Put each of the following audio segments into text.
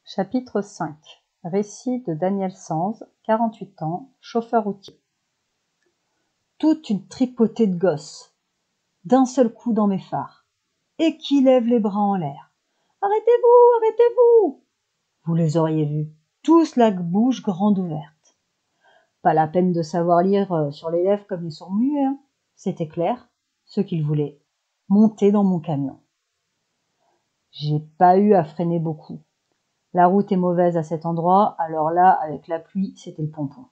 Chapitre 5. Récit de Daniel Sanz, 48 ans, chauffeur routier. Toute une tripotée de gosses, d'un seul coup dans mes phares, et qui lèvent les bras en l'air. Arrêtez-vous, arrêtez-vous! Vous les auriez vus, tous la bouche grande ouverte. Pas la peine de savoir lire sur les lèvres comme les sourds muets, hein. C'était clair, ce qu'ils voulaient, monter dans mon camion. J'ai pas eu à freiner beaucoup. La route est mauvaise à cet endroit, alors là, avec la pluie, c'était le pompon.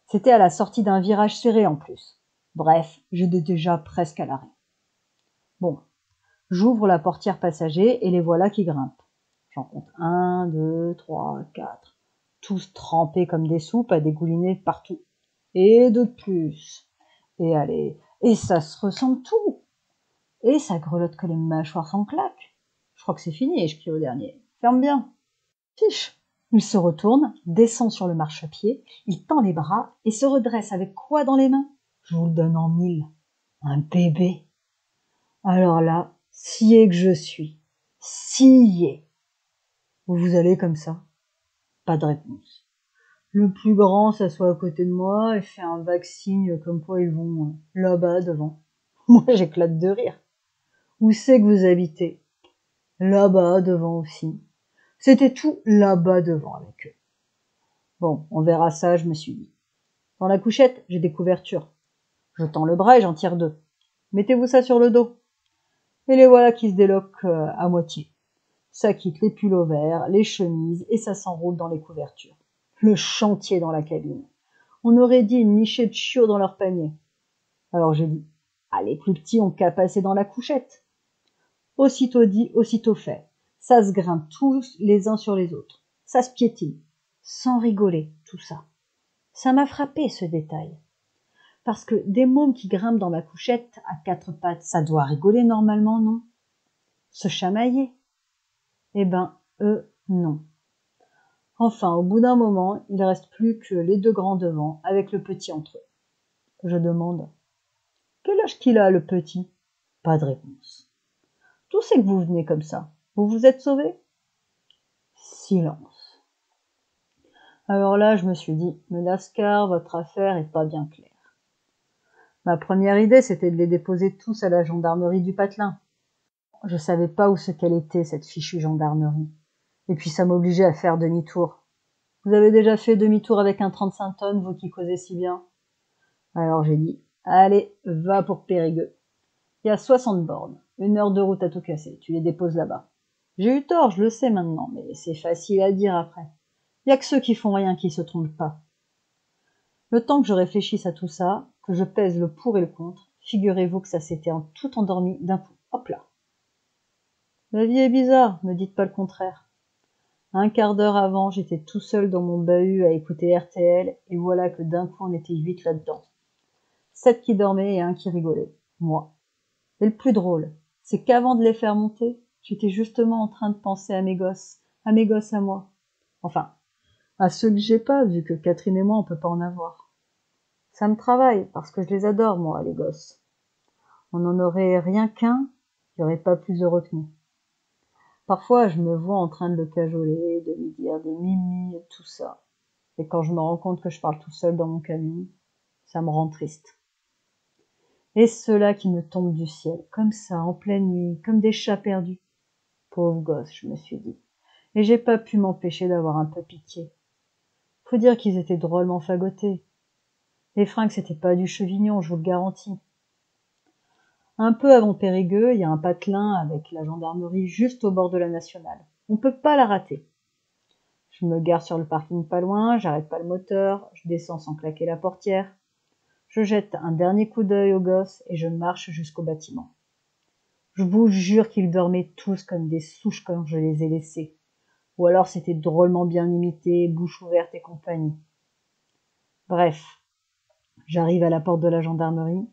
C'était à la sortie d'un virage serré en plus. Bref, j'étais déjà presque à l'arrêt. Bon, j'ouvre la portière passager et les voilà qui grimpent. J'en compte 1, 2, 3, 4. Tous trempés comme des soupes à dégouliner partout. Et d'autres plus. Et allez, et ça se ressemble tout. Et ça grelotte que les mâchoires s'en claquent. Je crois que c'est fini, je crie au dernier. Ferme bien. Fiche. Il se retourne, descend sur le marchepied, il tend les bras et se redresse avec quoi dans les mains? Je vous le donne en 1000. Un bébé. Alors là, scié que je suis. Scié. Vous allez comme ça? Pas de réponse. Le plus grand s'assoit à côté de moi et fait un vague signe comme quoi ils vont là-bas devant. Moi j'éclate de rire. Où c'est que vous habitez? Là-bas devant aussi. C'était tout là-bas devant avec eux. Bon, on verra ça, je me suis dit. Dans la couchette, j'ai des couvertures. Je tends le bras et j'en tire 2. Mettez-vous ça sur le dos. Et les voilà qui se déloquent à moitié. Ça quitte les pullovers, les chemises et ça s'enroule dans les couvertures. Le chantier dans la cabine. On aurait dit une nichée de chiots dans leur panier. Alors j'ai dit, ah les plus petits ont qu'à passer dans la couchette. Aussitôt dit, aussitôt fait. Ça se grimpe tous les uns sur les autres. Ça se piétine. Sans rigoler, tout ça. Ça m'a frappé ce détail. Parce que des mômes qui grimpent dans ma couchette à 4 pattes, ça doit rigoler normalement, non? Se chamailler? Eh ben, eux, non. Enfin, au bout d'un moment, il reste plus que les 2 grands devant, avec le petit entre eux. Je demande, quel âge qu'il a, le petit? Pas de réponse. D'où c'est que vous venez comme ça? Vous vous êtes sauvé? Silence. Alors là, je me suis dit, mais Lascar, votre affaire est pas bien claire. Ma première idée, c'était de les déposer tous à la gendarmerie du Patelin. Je savais pas où ce qu'elle était, cette fichue gendarmerie. Et puis ça m'obligeait à faire demi-tour. Vous avez déjà fait demi-tour avec un 35 tonnes, vous qui causez si bien? Alors j'ai dit, allez, va pour Périgueux. Il y a 60 bornes, 1 heure de route à tout casser, tu les déposes là-bas. J'ai eu tort, je le sais maintenant, mais c'est facile à dire après. Il y a que ceux qui font rien qui se trompent pas. Le temps que je réfléchisse à tout ça, que je pèse le pour et le contre, figurez-vous que ça s'était tout endormi d'un coup. Hop là. La vie est bizarre, me dites pas le contraire. Un quart d'heure avant, j'étais tout seul dans mon bahut à écouter RTL, et voilà que d'un coup on était 8 là-dedans. 7 qui dormaient et 1 qui rigolait. Moi. Et le plus drôle, c'est qu'avant de les faire monter, j'étais justement en train de penser à mes gosses à moi. Enfin, à ceux que j'ai pas, vu que Catherine et moi on peut pas en avoir. Ça me travaille, parce que je les adore, moi, les gosses. On n'en aurait rien qu'un, il n'y aurait pas plus heureux que nous. Parfois, je me vois en train de le cajoler, de lui dire des mimi et tout ça. Et quand je me rends compte que je parle tout seul dans mon camion, ça me rend triste. Et ceux-là qui me tombent du ciel, comme ça, en pleine nuit, comme des chats perdus. Pauvres gosses, je me suis dit. Et j'ai pas pu m'empêcher d'avoir un peu pitié. Faut dire qu'ils étaient drôlement fagotés. Les fringues, c'était pas du chevignon, je vous le garantis. Un peu avant Périgueux, il y a un patelin avec la gendarmerie juste au bord de la nationale. On peut pas la rater. Je me gare sur le parking pas loin, j'arrête pas le moteur, je descends sans claquer la portière. Je jette un dernier coup d'œil aux gosses et je marche jusqu'au bâtiment. Je vous jure qu'ils dormaient tous comme des souches quand je les ai laissés. Ou alors c'était drôlement bien imité, bouche ouverte et compagnie. Bref, j'arrive à la porte de la gendarmerie.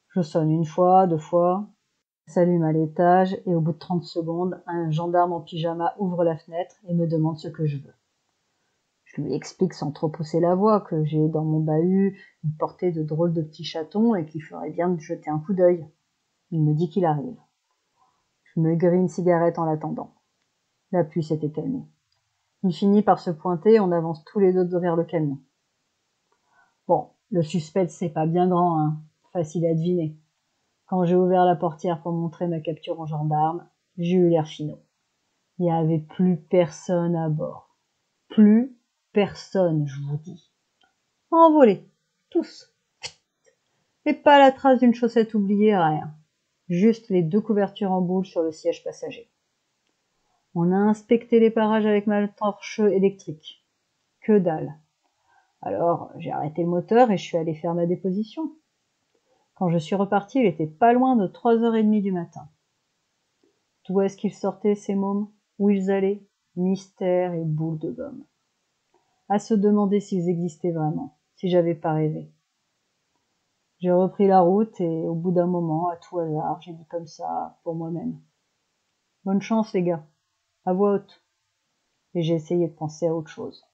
Je sonne 1 fois, 2 fois. S'allume à l'étage et au bout de 30 secondes, un gendarme en pyjama ouvre la fenêtre et me demande ce que je veux. Je lui explique sans trop pousser la voix que j'ai dans mon bahut une portée de drôles de petits chatons et qu'il ferait bien de jeter un coup d'œil. Il me dit qu'il arrive. Je me grille une cigarette en l'attendant. La pluie s'était calmée. Il finit par se pointer et on avance tous les deux vers le camion. Bon, le suspense c'est pas bien grand, hein, facile à deviner. Quand j'ai ouvert la portière pour montrer ma capture en gendarme, j'ai eu l'air finaud. Il n'y avait plus personne à bord. Plus personne, je vous dis. Envolés, tous. Et pas la trace d'une chaussette oubliée, rien. Juste les 2 couvertures en boule sur le siège passager. On a inspecté les parages avec ma torche électrique. Que dalle. Alors, j'ai arrêté le moteur et je suis allé faire ma déposition. Quand je suis reparti, il était pas loin de 3h30 du matin. D'où est-ce qu'ils sortaient, ces mômes? Où ils allaient? Mystère et boule de gomme. À se demander s'ils existaient vraiment, si j'avais pas rêvé. J'ai repris la route et au bout d'un moment, à tout hasard, j'ai dit comme ça, pour moi-même. Bonne chance, les gars. À voix haute. Et j'ai essayé de penser à autre chose.